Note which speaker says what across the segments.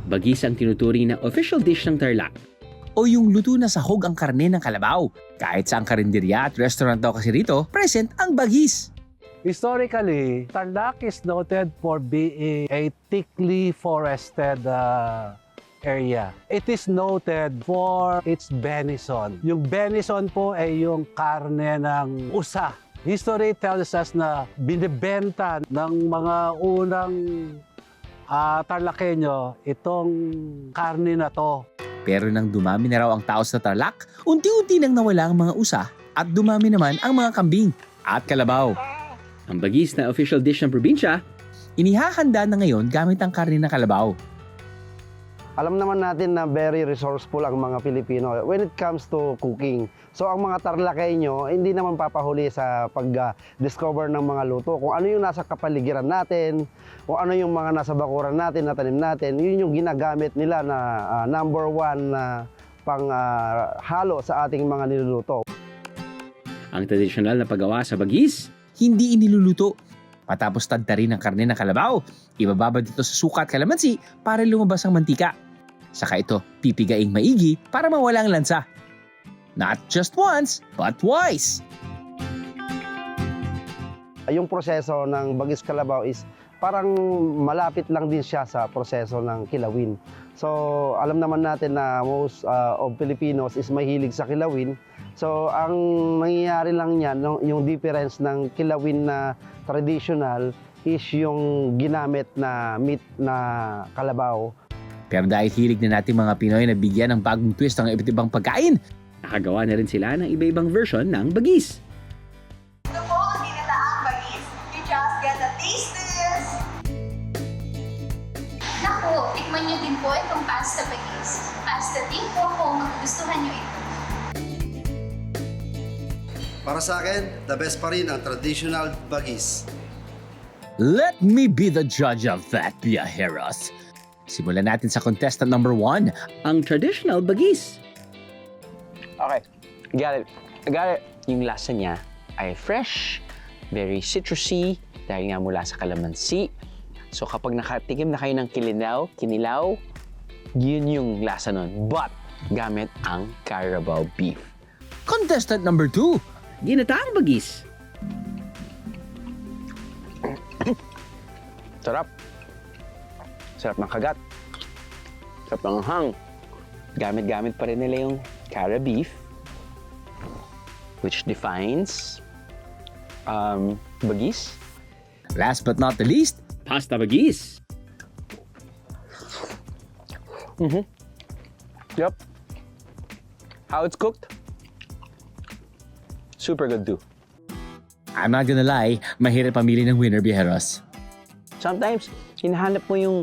Speaker 1: Bagis ang tinuturing na official dish ng Tarlac.
Speaker 2: O yung luto na sahog ang karne ng kalabaw. Kahit sa ang karinderya at restaurant daw kasi rito, present ang bagis.
Speaker 3: Historically, Tarlac is noted for being a thickly forested area. It is noted for its venison. Yung venison po ay yung karne ng usa. History tells us na binibenta ng mga unang Tarlakenyo itong karne na to.
Speaker 2: Pero nang dumami na raw ang tao sa Tarlac, unti-unti nang nawala ang mga usa at dumami naman ang mga kambing at kalabaw.
Speaker 1: Ang bagis na official dish ng probinsya,
Speaker 2: Inihahanda na ngayon gamit ang karne ng kalabaw.
Speaker 4: Alam naman natin na very resourceful ang mga Pilipino when it comes to cooking. So ang mga Tarlakenyo, hindi naman papahuli sa pag-discover ng mga luto. Kung ano yung nasa kapaligiran natin, kung ano yung mga nasa bakuran natin, na tanim natin, yun yung ginagamit nila na number one na halo sa ating mga niluluto.
Speaker 1: ang tradisyonal na paggawa sa bagis,
Speaker 2: Hindi iniluluto. Matapos tadtarin ang karne ng kalabaw, ibababa dito sa suka at kalamansi para lumabas ang mantika. Saka ito pipigaing maigi para mawala ang lansa. Not just once, but twice.
Speaker 4: Yung proseso ng bagis kalabaw is parang malapit lang din siya sa proseso ng kilawin. So alam naman natin na most of Filipinos is mahilig sa kilawin. So ang nangyayari lang niyan, yung difference ng kilawin na traditional is yung ginamit na meat na kalabaw.
Speaker 2: Pero dahil hilig na natin mga Pinoy na bigyan ng bagong twist ang iba't ibang pagkain,
Speaker 1: nakagawa na rin sila ng iba-ibang version ng bagis.
Speaker 5: Ito po ang ginataang bagis. You just gotta taste this!
Speaker 6: Naku, tikman niyo din po itong pasta bagis. Pasta din po kung magugustuhan niyo ito.
Speaker 7: Para sa akin, the best pa rin ang traditional bagis.
Speaker 2: let me be the judge of that, Viajeros. Simulan natin sa contestant number 1.
Speaker 1: Ang traditional bagis.
Speaker 8: Okay, got it. Yung lasa niya ay fresh, very citrusy, dahil nga mula sa kalamansi. So kapag nakatikim na kayo ng kinilaw, yun yung lasa nun. But, gamit ang Carabao beef.
Speaker 2: Contestant number 2.
Speaker 1: Ginataang bagis.
Speaker 8: Sarap. Sarap ng kagat. Sarap ng hang. Gamit pa rin nila yung Cara beef, which defines bagis.
Speaker 2: Last but not the least,
Speaker 1: Pasta bagis.
Speaker 8: Yep. How it's cooked? Super good too.
Speaker 2: I'm not gonna lie, mahirap pamili ng winner, Viajeros.
Speaker 8: Sometimes, hinahanap mo yung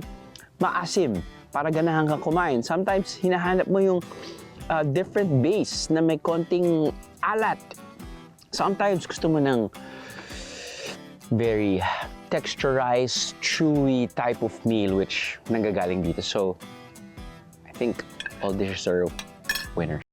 Speaker 8: maasim para ganahan kang kumain. Sometimes, hinahanap mo yung different base na may konting alat. Sometimes, gusto mo ng very texturized, chewy type of meal which nanggagaling dito. So, I think all dishes are winners.